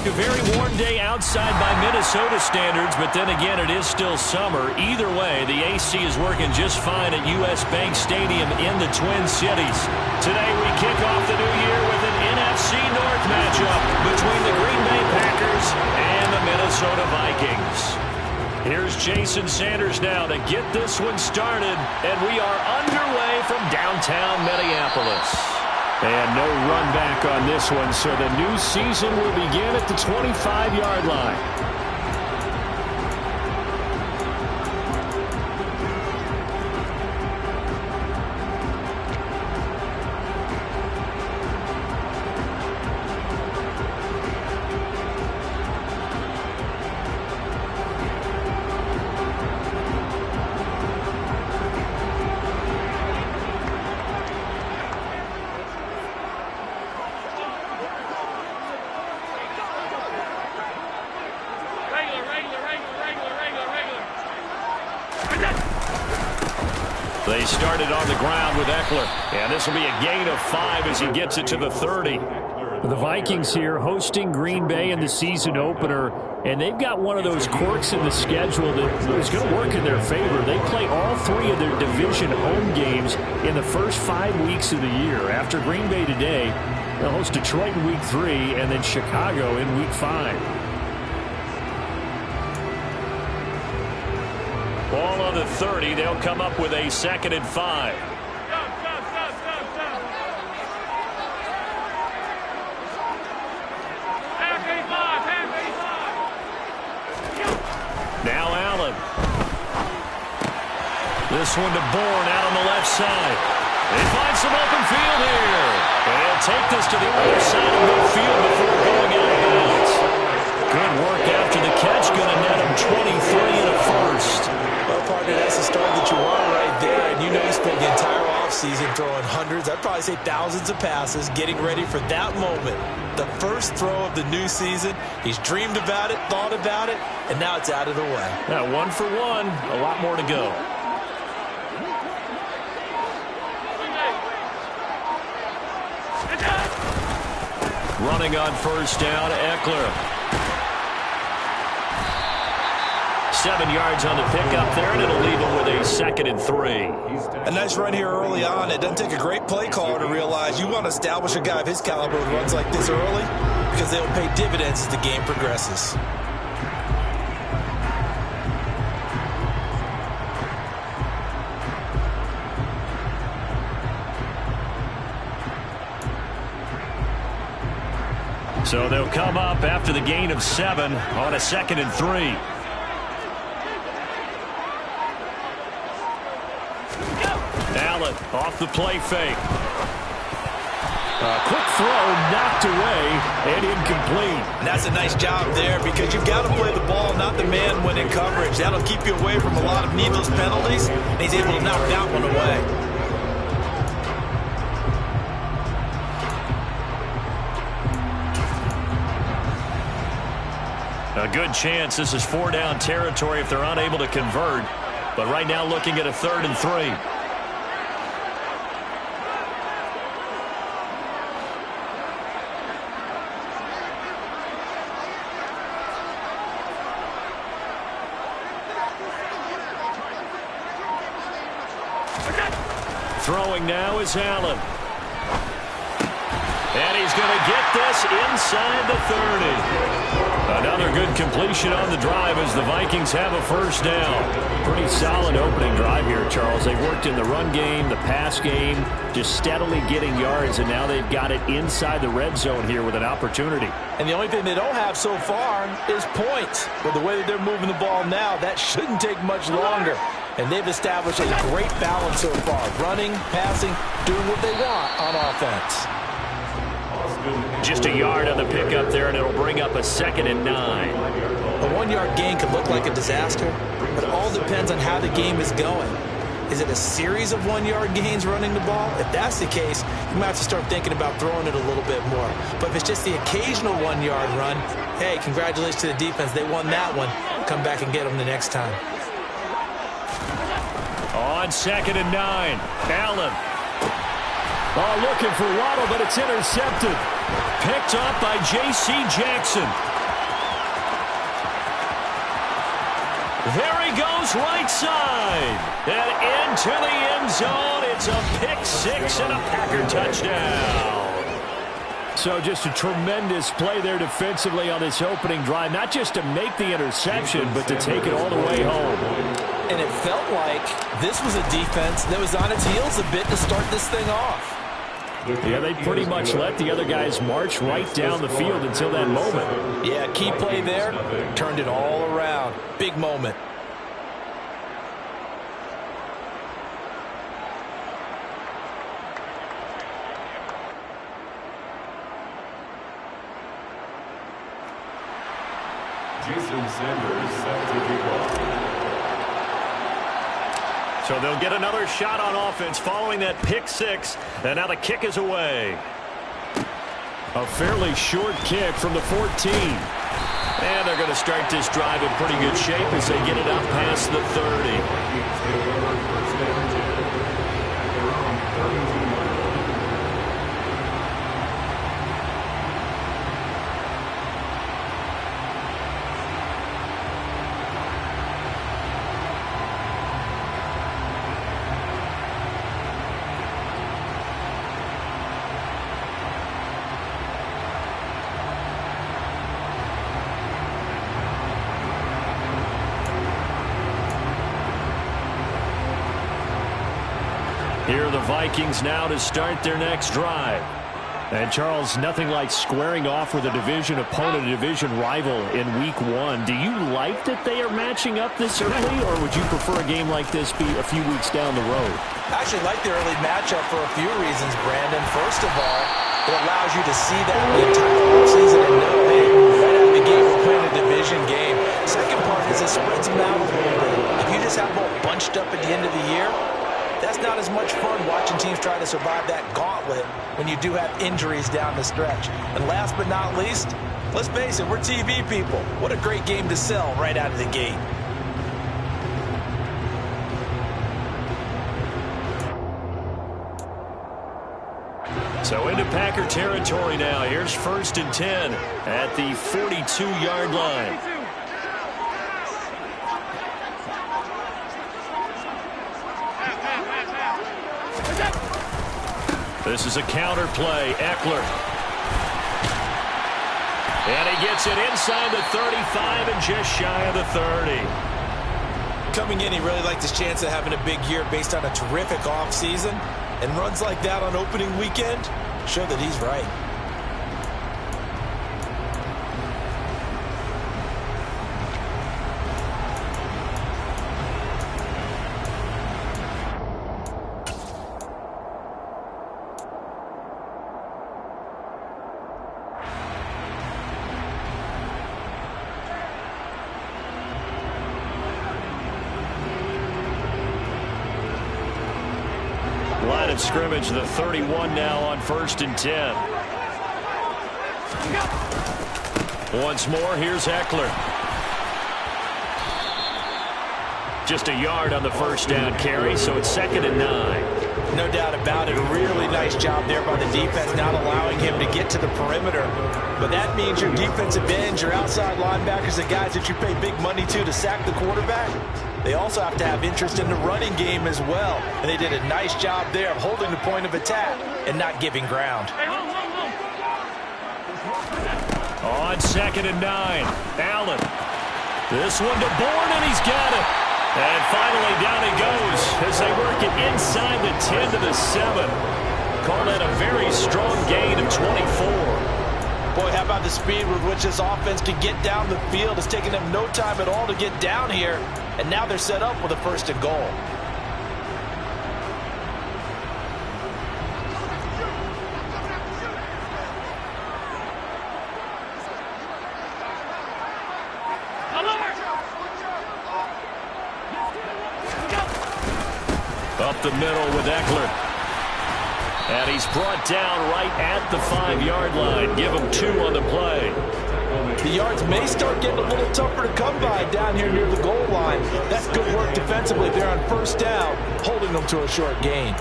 A very warm day outside by Minnesota standards, but then again, it is still summer. Either way, the AC is working just fine at U.S. Bank Stadium in the Twin Cities. Today, we kick off the new year with an NFC North matchup between the Green Bay Packers and the Minnesota Vikings. Here's Jason Sanders now to get this one started, and we are underway from downtown Minneapolis. And no run back on this one, so the new season will begin at the 25-yard line. They started on the ground with Eckler, and this will be a gain of 5 as he gets it to the 30. The Vikings here hosting Green Bay in the season opener, and they've got one of those quirks in the schedule that is going to work in their favor. They play all 3 of their division home games in the first 5 weeks of the year. After Green Bay today, they'll host Detroit in week 3 and then Chicago in week 5. Ball on the 30. They'll come up with a 2nd and 5. Now Allen. This one to Bourne out on the left side. They find some open field here. And he'll take this to the other side of midfield before going out of bounds. Good work after the catch. Going to net him 23 and a first. Well, partner, that's the start that you want right there. And you know he spent the entire offseason throwing hundreds, I'd probably say thousands of passes, getting ready for that moment. The first throw of the new season. He's dreamed about it, thought about it, and now it's out of the way. Now 1 for 1, a lot more to go. Running on first down, Eckler. 7 yards on the pickup there, and it'll leave him with a 2nd and 3. A nice run here early on. It doesn't take a great play caller to realize you want to establish a guy of his caliber who runs like this early because they'll pay dividends as the game progresses. So they'll come up after the gain of 7 on a 2nd and 3. Allen off the play fake. Quick throw knocked away and incomplete. And that's a nice job there because you've got to play the ball, not the man when in coverage. That'll keep you away from a lot of needless penalties, and he's able to knock that one away. A good chance this is 4-down territory if they're unable to convert. But right now looking at a 3rd and 3. Throwing now is Allen. And he's going to get this inside the 30. Another good completion on the drive as the Vikings have a first down. Pretty solid opening drive here, Charles. They've worked in the run game, the pass game, just steadily getting yards, and now they've got it inside the red zone here with an opportunity. And the only thing they don't have so far is points. With the way that they're moving the ball now, that shouldn't take much longer. And they've established a great balance so far. Running, passing, doing what they want on offense. Just a yard on the pickup there, and it'll bring up a 2nd and 9. A 1-yard gain could look like a disaster, but it all depends on how the game is going. Is it a series of 1-yard gains running the ball? If that's the case, you might have to start thinking about throwing it a little bit more. But if it's just the occasional 1-yard run, hey, congratulations to the defense. They won that one. Come back and get them the next time. On 2nd and 9, Allen. Oh, looking for Waddle, but it's intercepted. Picked up by J.C. Jackson. There he goes right side. And into the end zone. It's a pick six and a Packer touchdown. So just a tremendous play there defensively on this opening drive. Not just to make the interception, but to take it all the way home. And it felt like this was a defense that was on its heels a bit to start this thing off. Yeah, they pretty much let the other guys march right down the field until that moment. Yeah, key play there. Turned it all around. Big moment. So they'll get another shot on offense following that pick six. And now the kick is away. A fairly short kick from the 14. And they're going to start this drive in pretty good shape as they get it up past the 30. Here are the Vikings now to start their next drive. And, Charles, nothing like squaring off with a division opponent, a division rival in Week 1. Do you like that they are matching up this early, or would you prefer a game like this be a few weeks down the road? I actually like the early matchup for a few reasons, Brandon. First of all, it allows you to see that the entire offseason and know, hey, right out of the game, we're playing a division game. Second part is it spreads them out a little bit. If you just have them all bunched up at the end of the year, that's not as much fun watching teams try to survive that gauntlet when you do have injuries down the stretch. And last but not least, let's face it, we're TV people. What a great game to sell right out of the gate. So into Packer territory now. Here's 1st and 10 at the 42-yard line. This is a counter play. Eckler. And he gets it inside the 35 and just shy of the 30. Coming in, he really liked his chance of having a big year based on a terrific offseason. And runs like that on opening weekend show that he's right. Line of scrimmage, the 31 now on 1st and 10. Once more, here's Eckler. Just a yard on the first down carry, so it's 2nd and 9. No doubt about it. A really nice job there by the defense, not allowing him to get to the perimeter. But that means your defensive ends, your outside linebackers, the guys that you pay big money to sack the quarterback, they also have to have interest in the running game as well. And they did a nice job there of holding the point of attack and not giving ground. On 2nd and 9, Allen. This one to Bourne, and he's got it. And finally down he goes as they work it inside the 10 to the 7. Call that a very strong gain of 24. Boy, how about the speed with which this offense can get down the field? It's taken them no time at all to get down here, and now they're set up with a 1st and goal. Up the middle with Eckler. And he's brought down right at the 5-yard line. Give him 2 on the play. The yards may start getting a little tougher to come by down here near the goal line. That's good work defensively there on 1st down, holding them to a short gain.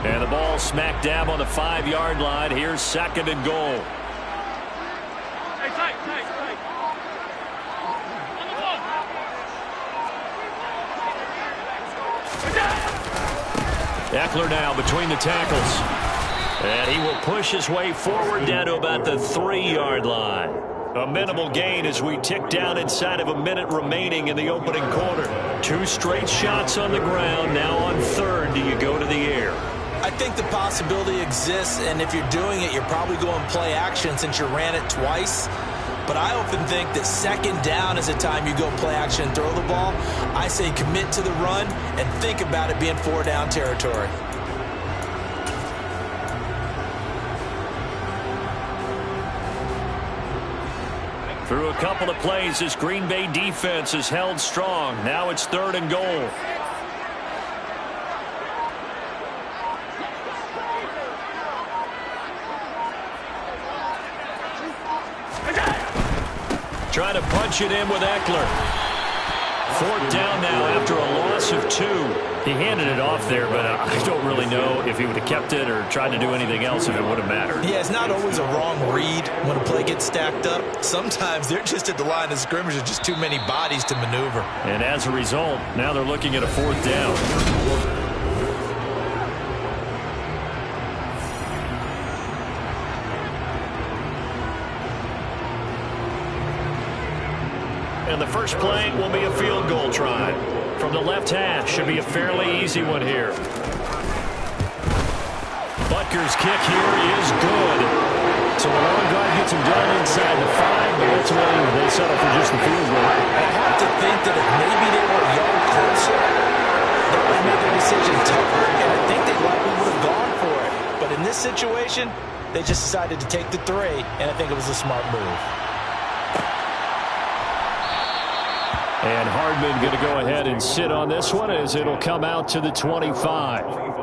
And the ball ball smack dab on the 5-yard line. Here's 2nd and goal. Eckler now between the tackles. And he will push his way forward down to about the 3-yard line. A minimal gain as we tick down inside of a minute remaining in the opening quarter. 2 straight shots on the ground. Now on 3rd, do you go to the air? I think the possibility exists, and if you're doing it, you're probably going play action since you ran it twice. But I often think that 2nd down is the time you go play action and throw the ball. I say commit to the run and think about it being 4-down territory. Through a couple of plays, this Green Bay defense is held strong. Now it's 3rd and goal. Trying to punch it in with Eckler. 4th down now after a loss of 2. He handed it off there, but I don't really know if he would have kept it or tried to do anything else if it would have mattered. Yeah, it's not always a wrong read when a play gets stacked up. Sometimes they're just at the line of scrimmage with just too many bodies to maneuver. And as a result, now they're looking at a 4th down. And the first play will be a field goal try. From the left hash, should be a fairly easy one here. Butker's kick here is good. So the long guard gets him down inside the 5, but ultimately they settle for just the field goal. I have to think that if maybe they were a yard closer, that would make the decision tougher, and I think they likely would have gone for it. But in this situation, they just decided to take the 3, and I think it was a smart move. And Hardman going to go ahead and sit on this one as it'll come out to the 25.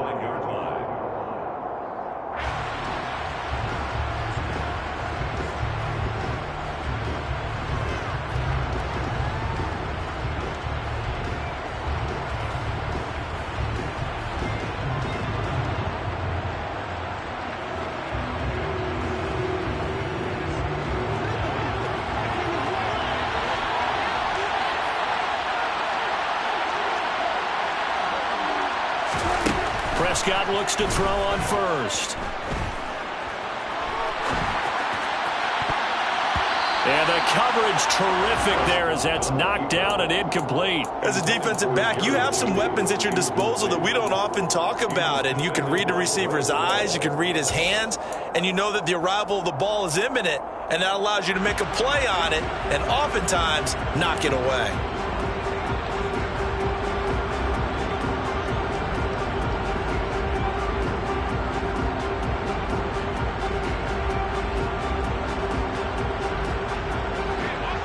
Prescott looks to throw on first. And the coverage terrific there as that's knocked down and incomplete. As a defensive back, you have some weapons at your disposal that we don't often talk about. And you can read the receiver's eyes, you can read his hands, and you know that the arrival of the ball is imminent. And that allows you to make a play on it and oftentimes knock it away.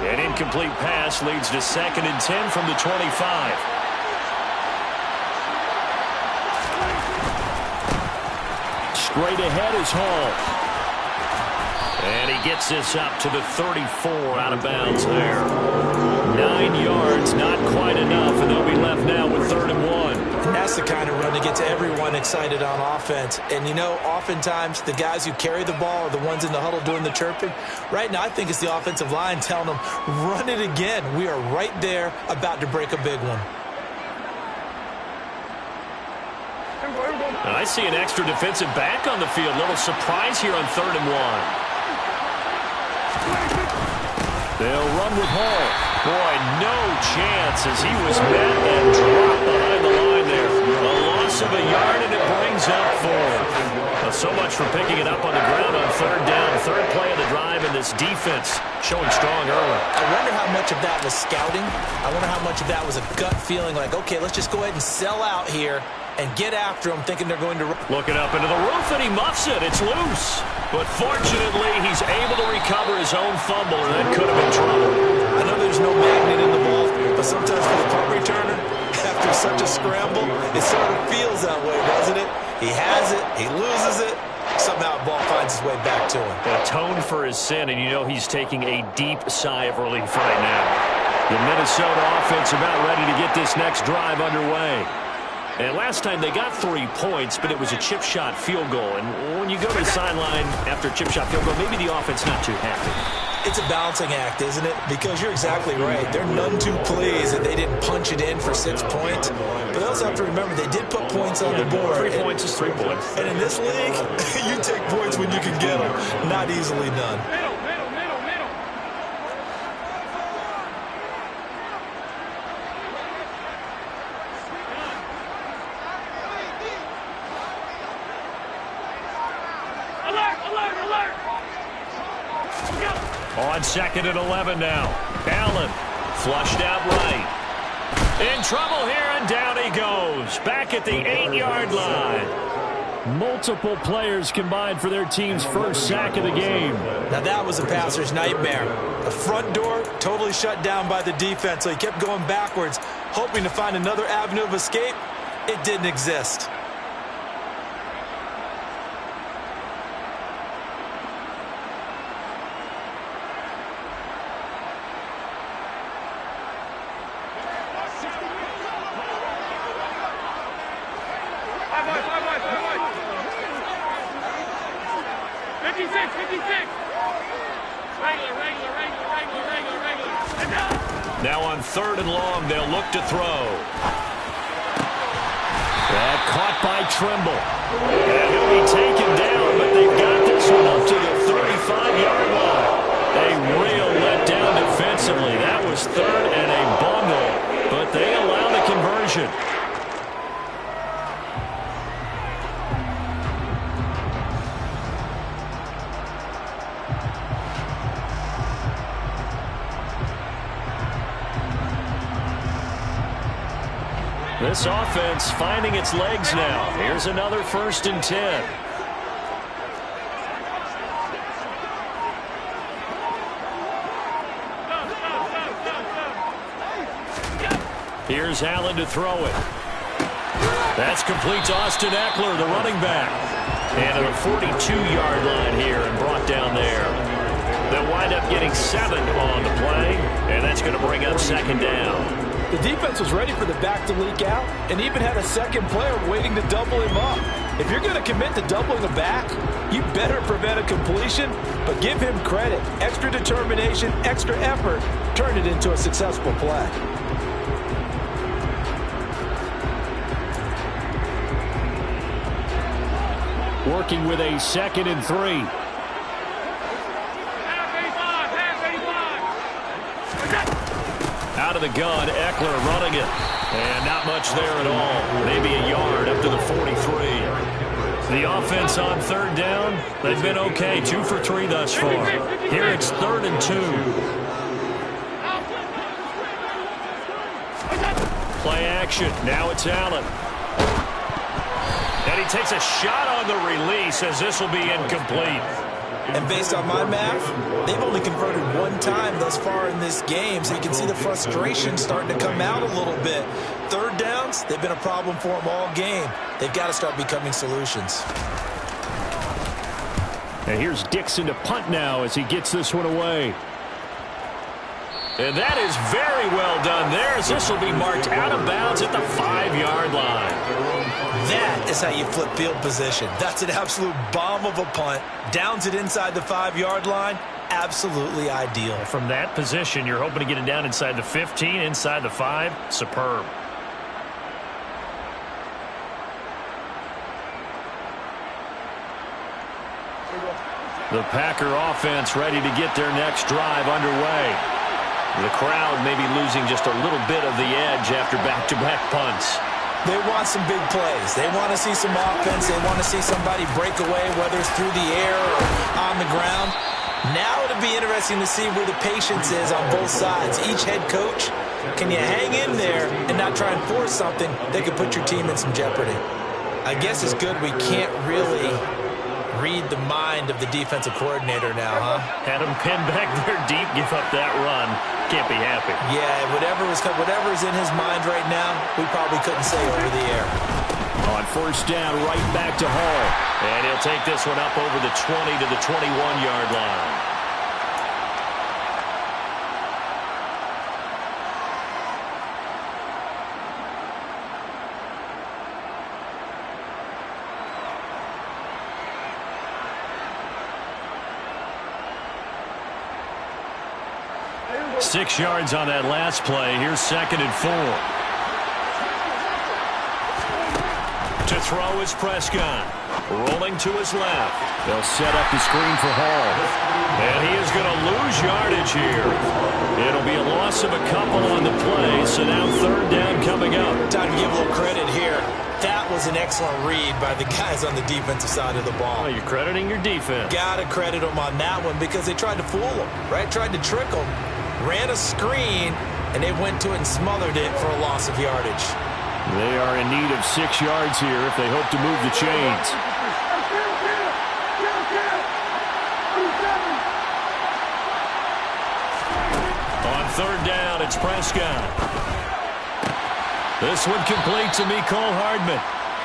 An incomplete pass leads to 2nd and 10 from the 25. Straight ahead is Hall. And he gets this up to the 34 out of bounds there. 9 yards, not quite enough, and they'll be left now with 3rd and 1. And that's the kind of run that gets everyone excited on offense. And, you know, oftentimes the guys who carry the ball are the ones in the huddle doing the chirping. Right now, I think it's the offensive line telling them, run it again. We are right there about to break a big one. I see an extra defensive back on the field. Little surprise here on 3rd and 1. They'll run with Hall. Boy, no chance as he was met and dropped behind the line there. A loss of a yard, and it brings up 4. So much for picking it up on the ground on 3rd down. 3rd play of the drive, and this defense showing strong early. I wonder how much of that was scouting. I wonder how much of that was a gut feeling like, okay, let's just go ahead and sell out here and get after them, thinking they're going to... Looking up into the roof, and he muffs it. It's loose. But fortunately, he's able to recover his own fumble, and that could have been trouble. I know there's no magnet in the ball, but sometimes for the punt returner, after such a scramble, it sort of feels that way, doesn't it? He has it, he loses it, somehow the ball finds its way back to him. Atoned for his sin, and you know he's taking a deep sigh of relief right now. The Minnesota offense about ready to get this next drive underway. And last time they got 3 points, but it was a chip shot field goal. And when you go to the sideline after a chip shot field goal, maybe the offense not too happy. It's a balancing act, isn't it? Because you're exactly right. They're none too pleased that they didn't punch it in for 6 points. But they also have to remember they did put points on the board. 3 points is 3 points. And in this league, you take points when you can get them. Not easily done. On 2nd and 11 now. Allen flushed out right. In trouble here, and down he goes. Back at the 8-yard line. Multiple players combined for their team's first sack of the game. Now that was a passer's nightmare. The front door totally shut down by the defense, so he kept going backwards, hoping to find another avenue of escape. It didn't exist. Now on 3rd and long, they'll look to throw. That caught by Trimble. And he'll be taken down, but they've got this one up to the 35-yard line. A real letdown defensively. That was 3rd and a bundle, but they allow the conversion. This offense finding its legs now. Here's another 1st and 10. Here's Allen to throw it. That's complete to Austin Eckler, the running back. And at a 42-yard line here and brought down there. They'll wind up getting 7 on the play, and that's going to bring up 2nd down. The defense was ready for the back to leak out and even had a second player waiting to double him up. If you're going to commit to doubling the back, you better prevent a completion, but give him credit. Extra determination, extra effort, turned it into a successful play. Working with a 2nd and 3. Out of the gun, Eckler running it. And not much there at all. Maybe a yard up to the 43. The offense on 3rd down, they've been okay. 2 for 3 thus far. Here it's 3rd and 2. Play action. Now it's Allen. And he takes a shot on the release as this will be incomplete. And based on my math, they've only converted 1 time thus far in this game, so you can see the frustration starting to come out a little bit. 3rd downs, they've been a problem for them all game. They've got to start becoming solutions. And here's Dixon to punt now as he gets this one away. And that is very well done there as this will be marked out of bounds at the 5-yard line. That is how you flip field position. That's an absolute bomb of a punt. Downs it inside the 5-yard line. Absolutely ideal. From that position, you're hoping to get it down inside the 15, inside the 5. Superb. The Packer offense ready to get their next drive underway. The crowd may be losing just a little bit of the edge after back-to-back punts. They want some big plays. They want to see some offense. They want to see somebody break away, whether it's through the air or on the ground. Now it'll be interesting to see where the patience is on both sides. Each head coach, can you hang in there and not try and force something that could put your team in some jeopardy? I guess it's good we can't really read the mind of the defensive coordinator now, huh? Had him pinned back there deep, give up that run. Can't be happy. Yeah, whatever's in his mind right now, we probably couldn't say over the air. On 1st down, right back to Hall. And he'll take this one up over the 20 to the 21-yard line. 6 yards on that last play. Here's 2nd and 4. To throw is Prescott. Rolling to his left. They'll set up the screen for Hall. And he is going to lose yardage here. It'll be a loss of a couple on the play, so now 3rd down coming up. Time to give a little credit here. That was an excellent read by the guys on the defensive side of the ball. Oh, you're crediting your defense. Got to credit them on that one because they tried to fool them, right? Tried to trick them. Ran a screen, and they went to it and smothered it for a loss of yardage. They are in need of 6 yards here if they hope to move the chains. On 3rd down, it's Prescott. This one complete to Mecole Hardman.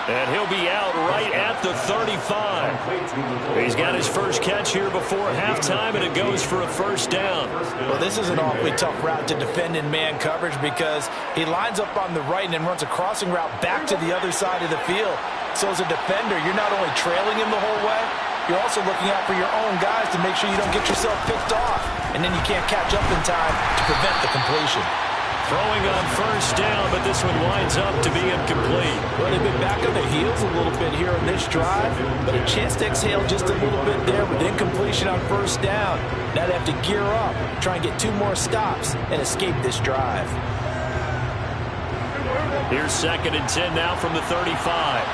And he'll be out right at the 35. He's got his first catch here before halftime, and it goes for a 1st down. Well, this is an awfully tough route to defend in man coverage because he lines up on the right and then runs a crossing route back to the other side of the field. So as a defender, you're not only trailing him the whole way, you're also looking out for your own guys to make sure you don't get yourself picked off. And then you can't catch up in time to prevent the completion. Throwing on 1st down, but this one winds up to be incomplete. Well, they've been back on their heels a little bit here on this drive, but a chance to exhale just a little bit there with incompletion on 1st down. Now they have to gear up, try and get 2 more stops, and escape this drive. Here's 2nd and 10 now from the 35.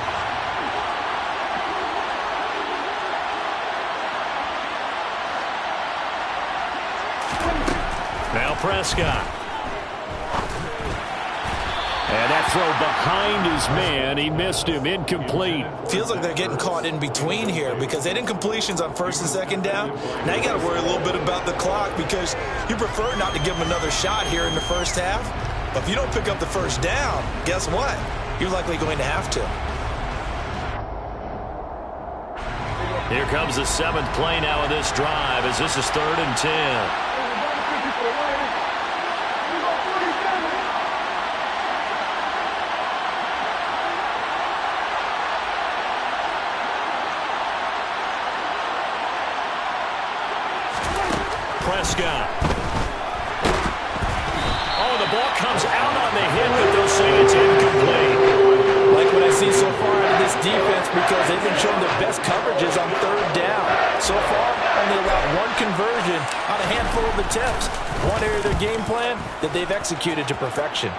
Now Prescott. And that throw behind his man. He missed him. Incomplete. Feels like they're getting caught in between here because they had incompletions on 1st and 2nd down. Now you got to worry a little bit about the clock because you prefer not to give them another shot here in the 1st half. But if you don't pick up the 1st down, guess what? You're likely going to have to. Here comes the 7th play now of this drive as this is 3rd and 10. Prescott. Oh, the ball comes out on the hit, but they'll say it's incomplete. Like what I see so far out of this defense because they've been showing their best coverages on 3rd down. So far, only allowed 1 conversion on a handful of attempts. One area of their game plan that they've executed to perfection.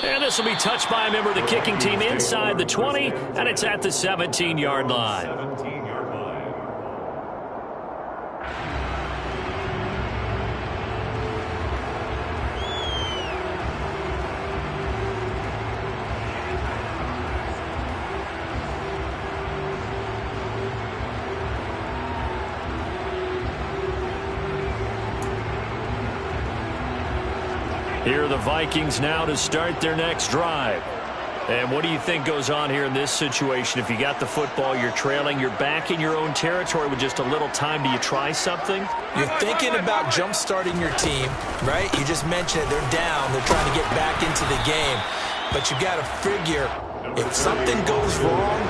And this will be touched by a member of the kicking team inside the 20, and it's at the 17-yard line. Here are the Vikings now to start their next drive. And what do you think goes on here in this situation? If you got the football, you're trailing, you're back in your own territory with just a little time. Do you try something? You're thinking about jump-starting your team, right? You just mentioned it. They're down. They're trying to get back into the game. But you got to figure if something goes wrong,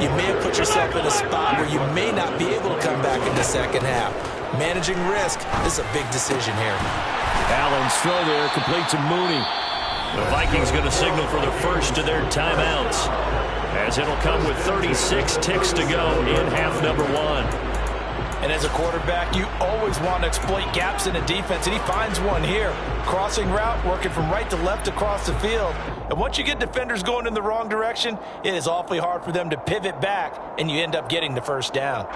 you may have put yourself in a spot where you may not be able to come back in the 2nd half. Managing risk is a big decision here. Allen's throw there, complete to Mooney. The Vikings going to signal for the first of their timeouts, as it'll come with 36 ticks to go in half number 1. And as a quarterback, you always want to exploit gaps in a defense, and he finds one here. Crossing route, working from right to left across the field. And once you get defenders going in the wrong direction, it is awfully hard for them to pivot back, and you end up getting the 1st down.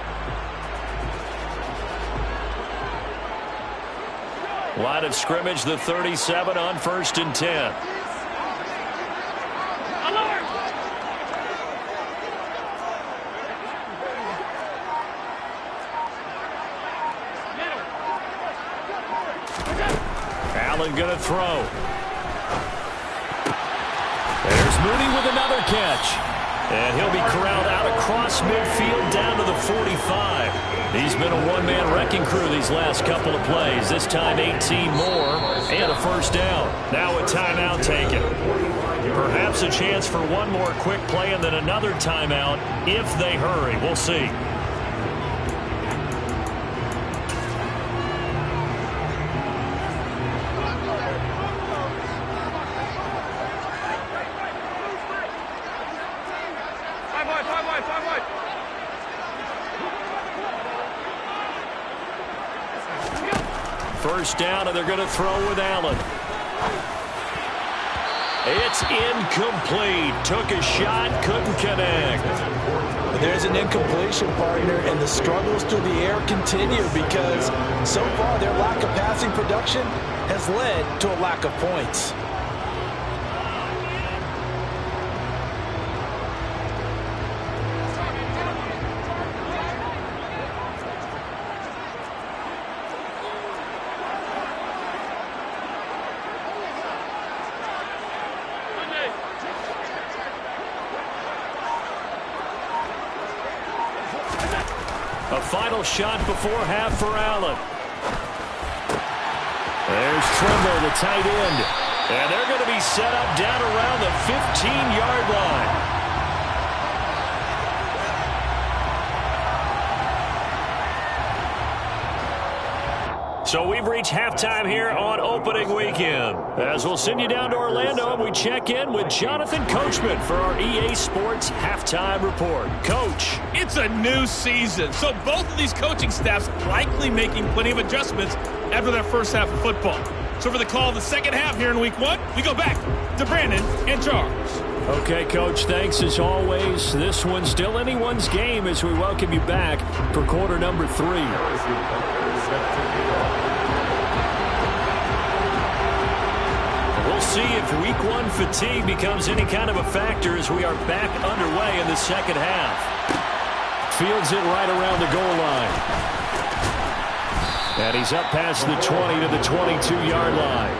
Line of scrimmage, the 37 on 1st and 10. Allen going to throw. There's Mooney with another catch. And he'll be corralled out across midfield down to the 45. He's been a one-man wrecking crew these last couple of plays. This time 18 more and a 1st down. Now a timeout taken. Perhaps a chance for one more quick play and then another timeout if they hurry. We'll see. first down, and they're going to throw with Allen. It's incomplete. Took a shot, couldn't connect. There's an incompletion, partner, and the struggles through the air continue because so far their lack of passing production has led to a lack of points. A final shot before half for Allen. There's Trimble, the tight end. And they're going to be set up down around the 15-yard line. So we've reached halftime here on opening weekend. As we'll send you down to Orlando, and we check in with Jonathan Coachman for our EA Sports Halftime Report. Coach. It's a new season, so both of these coaching staffs likely making plenty of adjustments after their first half of football. So for the call of the second half here in week one, we go back to Brandon and Charles. Okay, Coach, thanks as always. This one's still anyone's game as we welcome you back for quarter number 3. We'll see if week one fatigue becomes any kind of a factor as we are back underway in the second half. Fields it right around the goal line. And he's up past the 20 to the 22-yard line.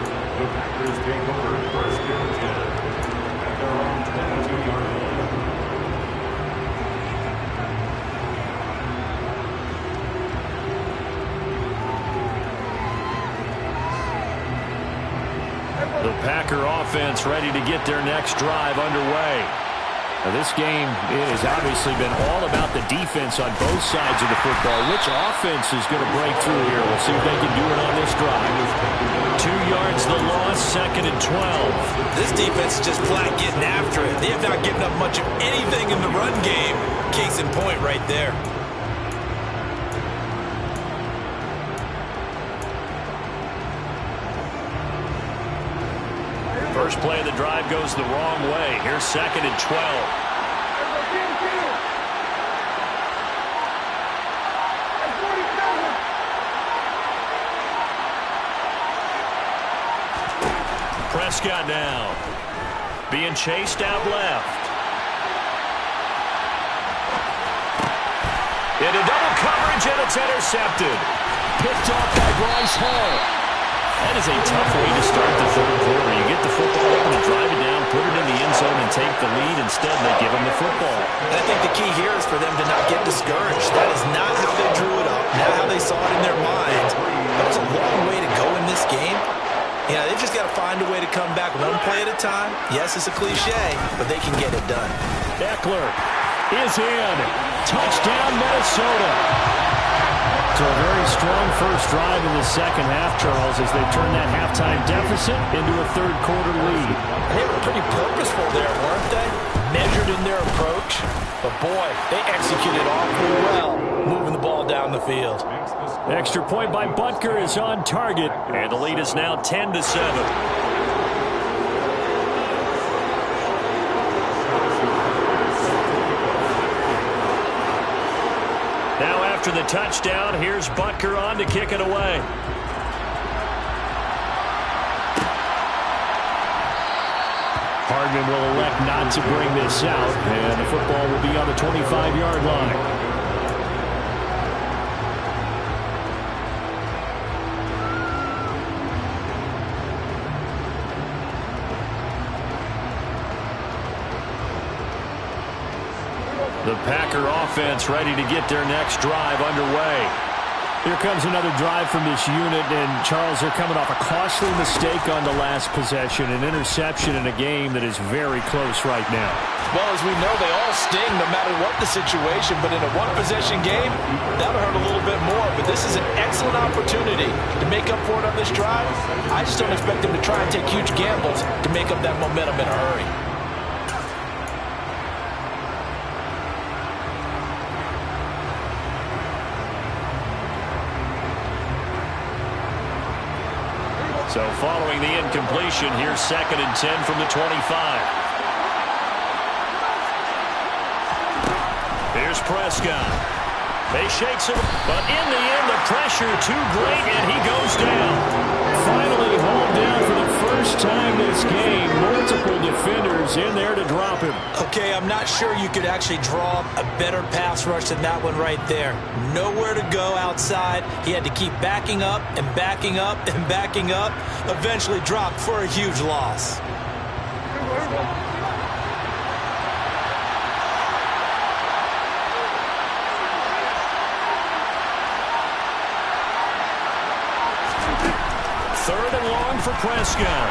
The Packer offense ready to get their next drive underway. Now this game has obviously been all about the defense on both sides of the football. Which offense is going to break through here? We'll see if they can do it on this drive. 2 yards the loss, 2nd and 12. This defense is just flat getting after it. They have not given up much of anything in the run game. Case in point right there. First play of the drive goes the wrong way. Here's 2nd and 12. Prescott now. Being chased out left. Into double coverage, and it's intercepted. Picked off by Bryce Hall. That is a tough way to start the third quarter. You get the football open and drive it down, put it in the end zone, and take the lead. Instead, they give them the football. I think the key here is for them to not get discouraged. That is not how they drew it up, not how they saw it in their minds. That was a long way to go in this game. Yeah, they've just got to find a way to come back one play at a time. Yes, it's a cliche, but they can get it done. Eckler is in. Touchdown, Minnesota. So a very strong first drive in the second half, Charles, as they turn that halftime deficit into a third quarter lead. They were pretty purposeful there, weren't they? Measured in their approach. But boy, they executed awfully well, moving the ball down the field. Extra point by Butker is on target, and the lead is now 10-7. Now after the touchdown, here's Butker on to kick it away. Hardman will elect not to bring this out, and the football will be on the 25-yard line. The Packer offense ready to get their next drive underway. Here comes another drive from this unit, and Charles, they're coming off a costly mistake on the last possession, an interception in a game that is very close right now. Well, as we know, they all sting no matter what the situation, but in a one-possession game, that'll hurt a little bit more. But this is an excellent opportunity to make up for it on this drive. I just don't expect them to try and take huge gambles to make up that momentum in a hurry. So following the incompletion, here's 2nd and 10 from the 25. Here's Prescott. They shakes him, but in the end, the pressure too great, and he goes down. Finally hauled down for the first time this game. Multiple defenders in there to drop him. Okay, I'm not sure you could actually draw a better pass rush than that one right there. Nowhere to go outside. He had to keep backing up and backing up and backing up. Eventually dropped for a huge loss. Third and long for Prescott.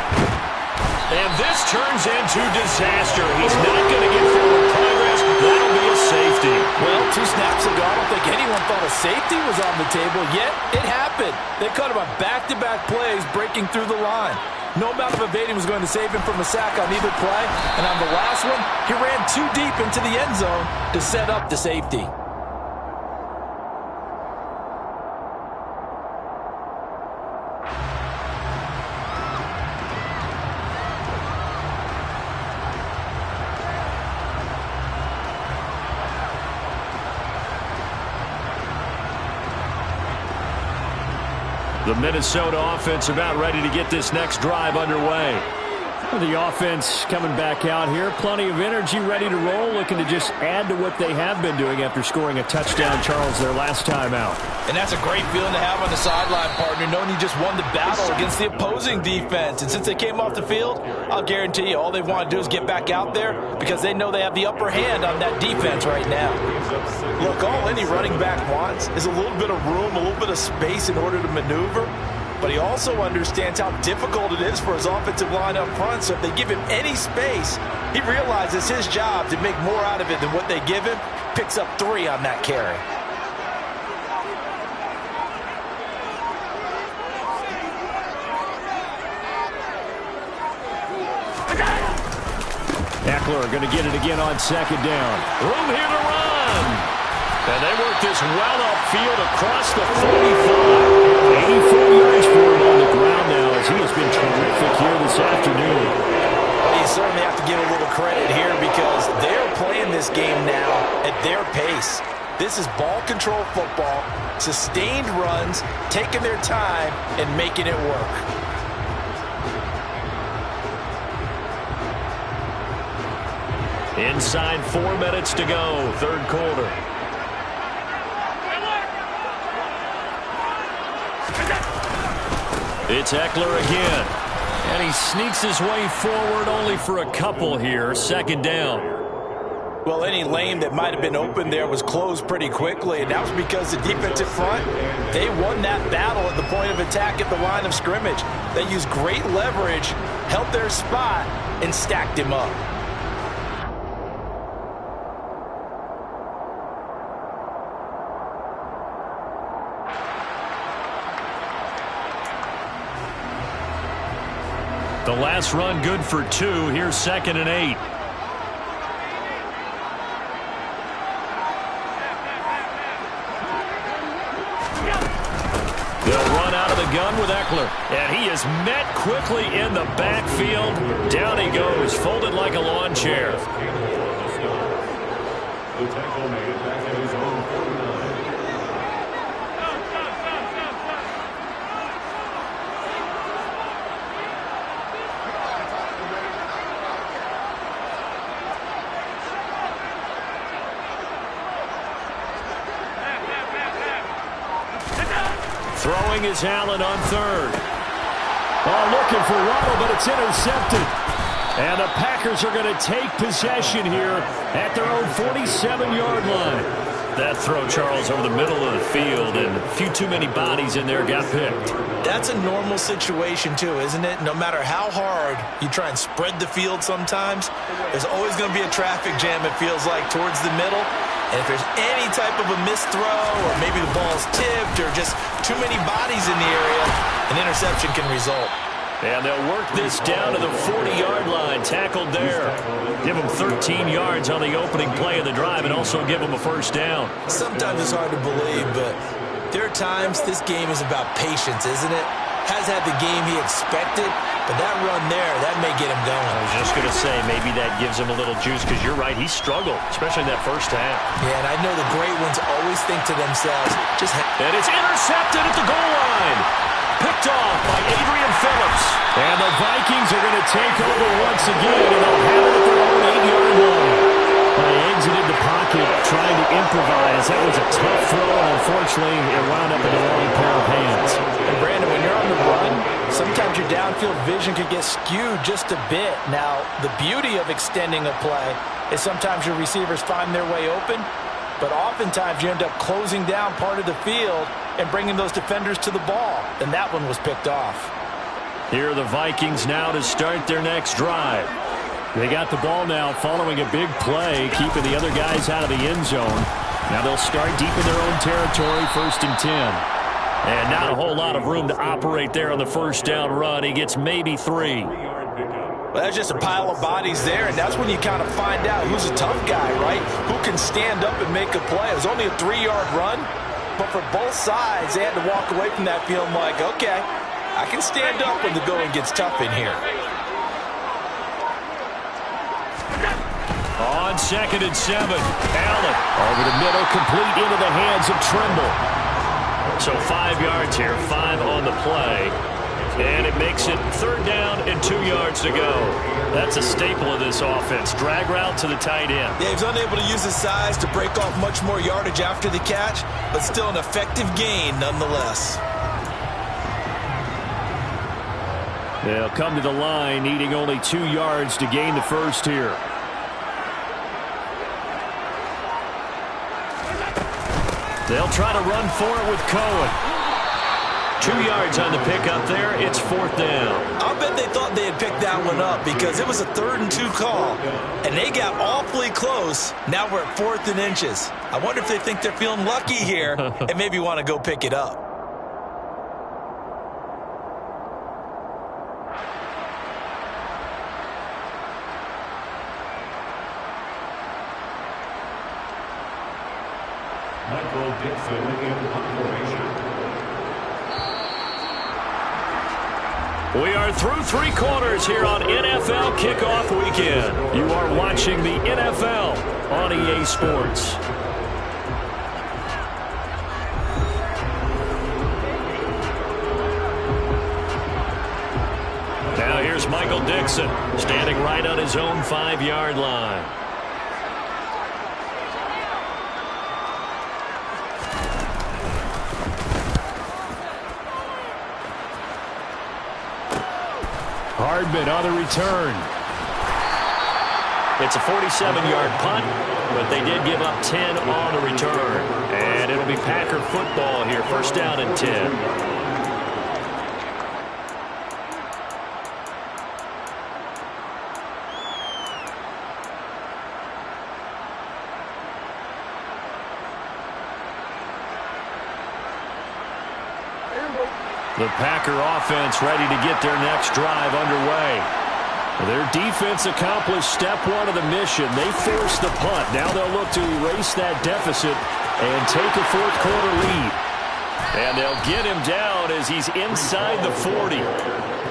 And this turns into disaster. He's not going to get forward progress. That'll be a safety. Well, 2 snaps ago, I don't think anyone thought a safety was on the table, yet it happened. They caught him on back-to-back plays breaking through the line. No amount of evading was going to save him from a sack on either play. And on the last one, he ran too deep into the end zone to set up the safety. The Minnesota offense about ready to get this next drive underway. The offense coming back out here. Plenty of energy, ready to roll, looking to just add to what they have been doing after scoring a touchdown, Charles, their last time out. And that's a great feeling to have on the sideline, partner, knowing you just won the battle against the opposing defense. And since they came off the field, I'll guarantee you all they want to do is get back out there because they know they have the upper hand on that defense right now. Look, all any running back wants is a little bit of room, a little bit of space in order to maneuver. But he also understands how difficult it is for his offensive line up front. So if they give him any space, he realizes his job to make more out of it than what they give him. Picks up 3 on that carry. Eckler going to get it again on 2nd down. Room here to run. And they work this well upfield across the 45. 84 yards for him on the ground now as he has been terrific here this afternoon. You certainly have to give a little credit here because they're playing this game now at their pace. This is ball control football, sustained runs, taking their time and making it work. Inside 4 minutes to go, 3rd quarter. It's Eckler again. And he sneaks his way forward only for a couple here. 2nd down. Well, any lane that might have been open there was closed pretty quickly, and that was because the defensive front, they won that battle at the point of attack at the line of scrimmage. They used great leverage, held their spot, and stacked him up. The last run good for 2. Here's 2nd and 8. They'll run out of the gun with Eckler. And he is met quickly in the backfield. Down he goes, folded like a lawn chair. The tackle made back at his own 49. Throwing is Allen on 3rd. Oh, looking for Waddle, but it's intercepted. And the Packers are going to take possession here at their own 47-yard line. That throw, Charles, over the middle of the field, and a few too many bodies in there got picked. That's a normal situation, too, isn't it? No matter how hard you try and spread the field sometimes, there's always going to be a traffic jam, it feels like, towards the middle. And if there's any type of a missed throw or maybe the ball's tipped or just too many bodies in the area, an interception can result. And they'll work this down to the 40-yard line, tackled there. Give them 13 yards on the opening play of the drive and also give them a 1st down. Sometimes it's hard to believe, but there are times this game is about patience, isn't it? has had the game he expected, but that run there, that may get him going. I was just going to say, maybe that gives him a little juice, because you're right, he struggled, especially in that first half. Yeah, and I know the great ones always think to themselves, and it's intercepted at the goal line. Picked off by Adrian Phillips. And the Vikings are going to take over once again, and they'll have it at their own 8-yard line. They exited the pocket trying to improvise. That was a tough throw, and unfortunately, it wound up in the wrong pair of hands. And Brandon, when you're on the run, sometimes your downfield vision can get skewed just a bit. Now, the beauty of extending a play is sometimes your receivers find their way open, but oftentimes you end up closing down part of the field and bringing those defenders to the ball, and that one was picked off. Here are the Vikings now to start their next drive. They got the ball now following a big play, keeping the other guys out of the end zone. Now they'll start deep in their own territory, 1st and 10. And not a whole lot of room to operate there on the first down run. He gets maybe 3. Well, that's just a pile of bodies there, and that's when you kind of find out who's a tough guy, right? Who can stand up and make a play. It was only a 3-yard run, but for both sides, they had to walk away from that feeling like, okay, I can stand up when the going gets tough in here. On 2nd and 7, Allen over the middle, complete into the hands of Trimble. So 5 yards here, 5 on the play. And it makes it 3rd down and 2 yards to go. That's a staple of this offense. Drag route to the tight end. Yeah, he's unable to use his size to break off much more yardage after the catch, but still an effective gain nonetheless. They'll come to the line, needing only 2 yards to gain the first here. They'll try to run for it with Cohen. 2 yards on the pickup there. It's 4th down. I'll bet they thought they had picked that one up because it was a 3rd and 2 call, and they got awfully close. Now we're at 4th and inches. I wonder if they think they're feeling lucky here and maybe want to go pick it up. Michael Dixon in formation. We are through 3 quarters here on NFL Kickoff Weekend. You are watching the NFL on EA Sports. Now here's Michael Dixon, standing right on his own 5-yard line. Hardman on the return. It's a 47-yard punt, but they did give up 10 on the return. And it'll be Packer football here, 1st down and 10. The Packer offense ready to get their next drive underway. Their defense accomplished step 1 of the mission. They forced the punt. Now they'll look to erase that deficit and take a 4th quarter lead. And they'll get him down as he's inside the 40.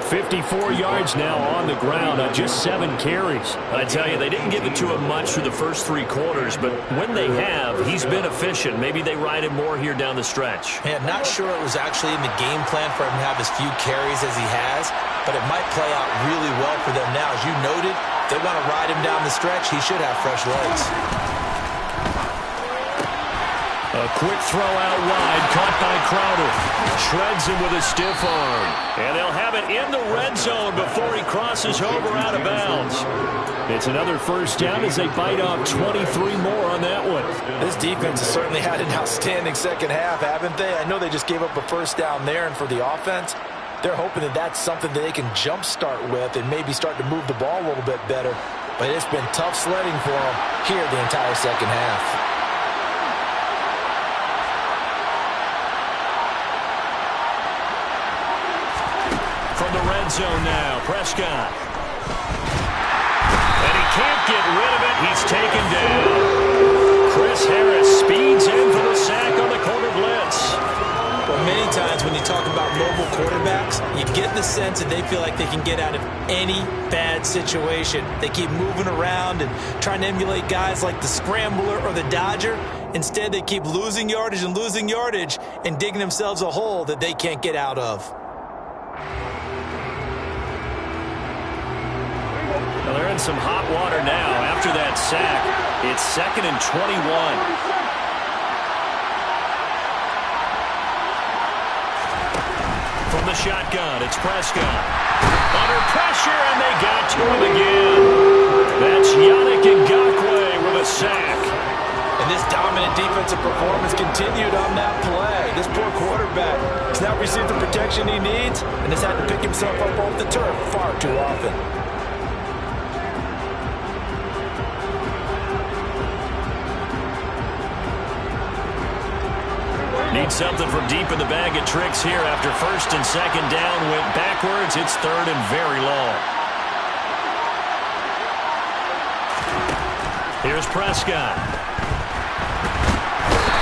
54 yards now on the ground on just 7 carries. I tell you, they didn't give it to him much through the first 3 quarters, but when they have, he's been efficient. Maybe they ride him more here down the stretch. Yeah, not sure it was actually in the game plan for him to have as few carries as he has, but it might play out really well for them now. As you noted, they want to ride him down the stretch. He should have fresh legs. A quick throw out wide, caught by Crowder. Shreds him with a stiff arm. And they'll have it in the red zone before he crosses over out of bounds. It's another 1st down as they bite off 23 more on that one. This defense has certainly had an outstanding second half, haven't they? I know they just gave up a 1st down there, and for the offense, they're hoping that that's something that they can jumpstart with and maybe start to move the ball a little bit better. But it's been tough sledding for them here the entire second half. From the red zone now, Prescott. And he can't get rid of it. He's taken down. Chris Harris speeds in for the sack on the corner blitz. Well, many times when you talk about about mobile quarterbacks, you get the sense that they feel like they can get out of any bad situation. They keep moving around and trying to emulate guys like the Scrambler or the Dodger. Instead, they keep losing yardage and digging themselves a hole that they can't get out of. Well, they're in some hot water now. After that sack, it's 2nd and 21. From the shotgun, it's Prescott. Under pressure, and they got to him again. That's Yannick Ngakoue with a sack. And this dominant defensive performance continued on that play. This poor quarterback has not received the protection he needs and has had to pick himself up off the turf far too often. Need something from deep in the bag of tricks here after 1st and 2nd down went backwards. It's 3rd and very long. Here's Prescott.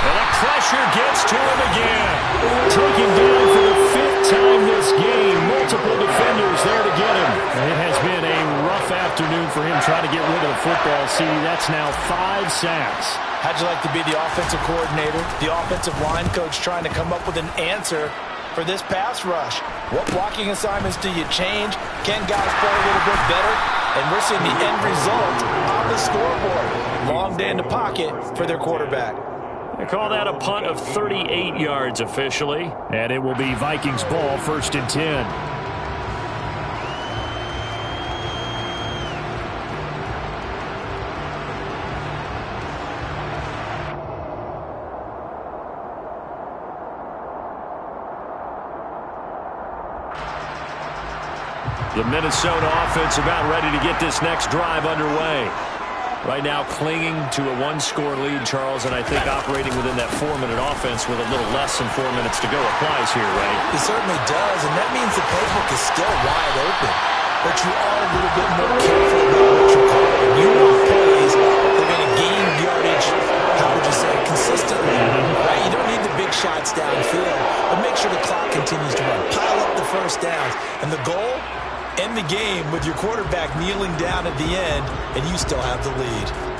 And the pressure gets to him again. Taken down for the 5th time this game. Multiple defenders there to get him. It has been a rough afternoon for him trying to get rid of the football. See, that's now 5 sacks. How'd you like to be the offensive coordinator, the offensive line coach trying to come up with an answer for this pass rush? What blocking assignments do you change? Can guys play a little bit better? And we're seeing the end result on the scoreboard. Long day in the pocket for their quarterback. They call that a punt of 38 yards officially. And it will be Vikings ball, 1st and 10. The Minnesota offense about ready to get this next drive underway. Right now clinging to a 1-score lead, Charles, and I think operating within that 4-minute offense with a little less than 4 minutes to go applies here, right? It certainly does, and that means the playbook is still wide open. But you are a little bit more careful about what you're calling. You want plays that are going to gain yardage, how would you say, consistently, right? You don't need the big shots downfield, but make sure the clock continues to run. Pile up the first downs, and the goal? End the game with your quarterback kneeling down at the end, and you still have the lead.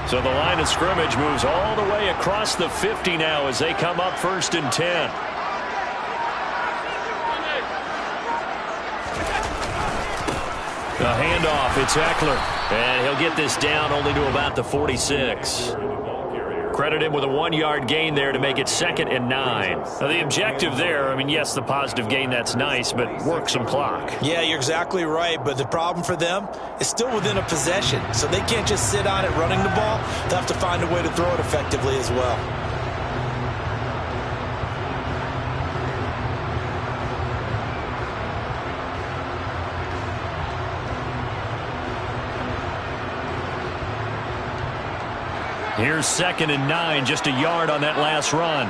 So the line of scrimmage moves all the way across the 50 now as they come up 1st and 10. The handoff, it's Eckler. And he'll get this down only to about the 46. Credit him with a 1-yard gain there to make it 2nd and 9. Now the objective there, I mean, yes, the positive gain, that's nice, but work some clock. Yeah, you're exactly right, but the problem for them is still within a possession, so they can't just sit on it running the ball. They'll have to find a way to throw it effectively as well. Here's 2nd and 9, just a yard on that last run.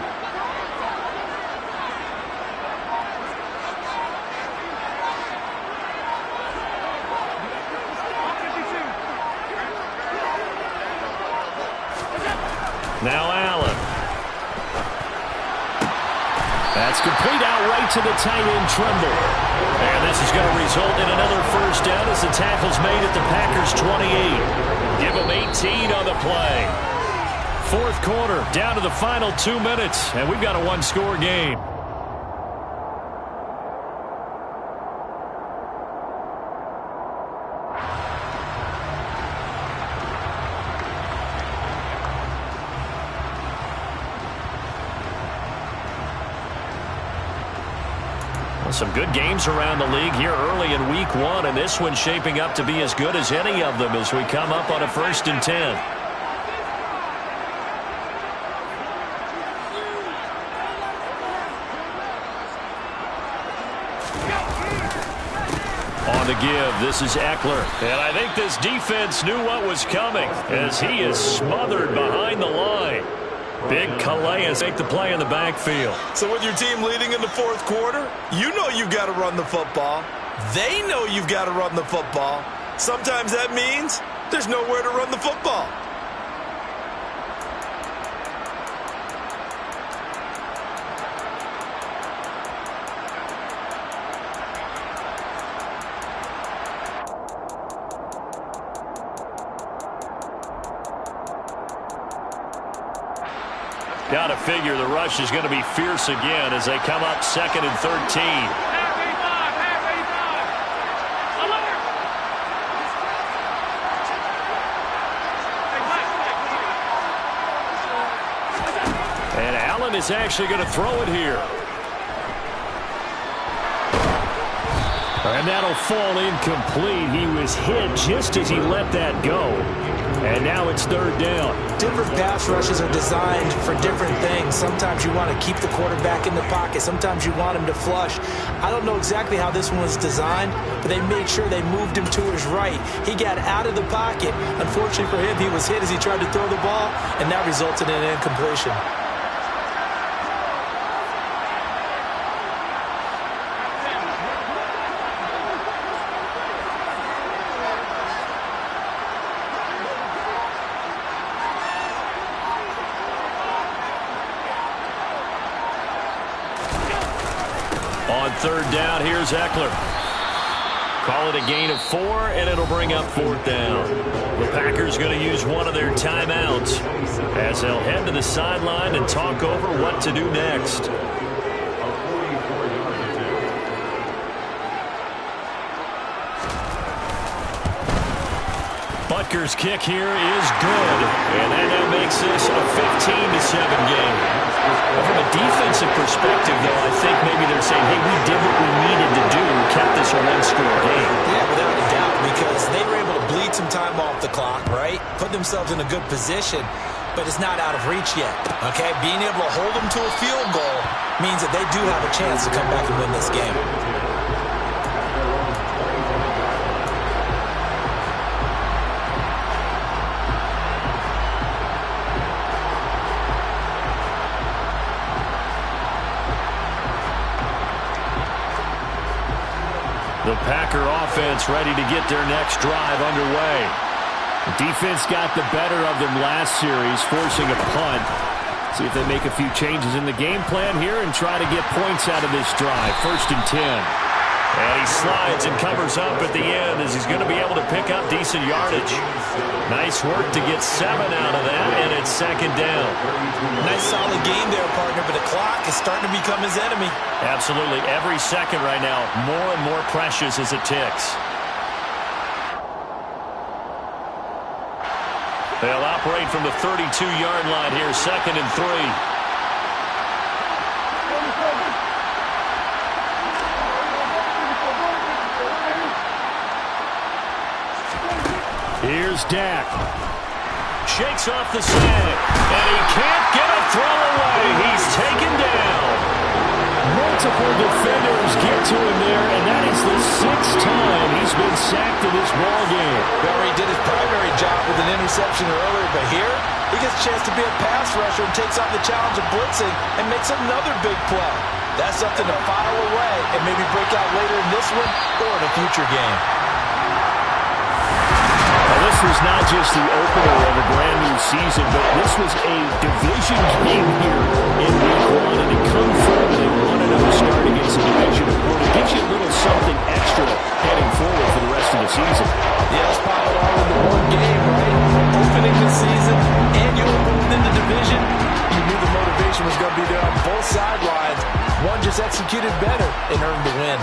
Now Allen. That's complete out right to the tight end, Tremble. And this is going to result in another 1st down as the tackle's made at the Packers' 28. Give them 18 on the play. 4th quarter, down to the final 2 minutes, and we've got a 1-score game. Well, some good games around the league here early in week 1, and this one's shaping up to be as good as any of them as we come up on a 1st and 10. On the give. This is Eckler. And I think this defense knew what was coming as he is smothered behind the line. Big Calais make the play in the backfield. So with your team leading in the fourth quarter, you know you've got to run the football. They know you've got to run the football. Sometimes that means there's nowhere to run the football. Got to figure the rush is going to be fierce again as they come up 2nd and 13. And Allen is actually going to throw it here. And that'll fall incomplete. He was hit just as he let that go. And now it's 3rd down. Different pass rushes are designed for different things. Sometimes you want to keep the quarterback in the pocket. Sometimes you want him to flush. I don't know exactly how this one was designed, but they made sure they moved him to his right. He got out of the pocket. Unfortunately for him, he was hit as he tried to throw the ball, and that resulted in an incompletion. On 3rd down, here's Eckler. Call it a gain of 4, and it'll bring up 4th down. The Packers going to use one of their timeouts as they'll head to the sideline and talk over what to do next. Butker's kick here is good, and that now makes this a 15-7 game. From a defensive perspective, though, I think maybe they're saying, hey, we did what we needed to do, kept this a one-score game. Yeah, without a doubt, because they were able to bleed some time off the clock, right? Put themselves in a good position, but it's not out of reach yet, okay? Being able to hold them to a field goal means that they do have a chance to come back and win this game. The Packer offense ready to get their next drive underway. The defense got the better of them last series, forcing a punt. See if they make a few changes in the game plan here and try to get points out of this drive. 1st and 10. And he slides and covers up at the end as he's going to be able to pick up decent yardage. Nice work to get 7 out of that, and it's 2nd down. Nice solid game there, partner, but the clock is starting to become his enemy. Absolutely. Every second right now, more and more precious as it ticks. They'll operate from the 32-yard line here, 2nd and 3. Here's Dak. Shakes off the sack, and he can't get a throw away. He's taken down. Multiple defenders get to him there, and that is the 6th time he's been sacked in this ball game. Well, he did his primary job with an interception earlier, but here he gets a chance to be a pass rusher and takes on the challenge of blitzing and makes another big play. That's something to file away and maybe break out later in this one or in a future game. This was not just the opener of a brand new season, but this was a division game here in week 1, and to come from a 1-0 start against a division opponent gives you a little something extra heading forward for the rest of the season. Yeah, let's pile it all into one game, right? Opening the season, and you open within the division. You knew the motivation was going to be there on both sidelines. One just executed better and earned the win.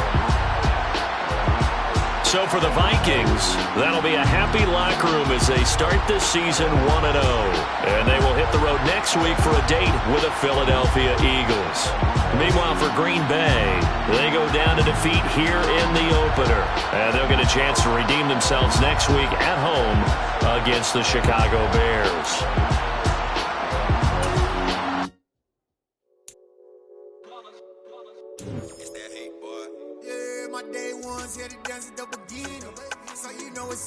So for the Vikings, that'll be a happy locker room as they start this season 1-0. And they will hit the road next week for a date with the Philadelphia Eagles. Meanwhile, for Green Bay, they go down to defeat here in the opener. And they'll get a chance to redeem themselves next week at home against the Chicago Bears. day ones, here to dance at the beginning. So you know it's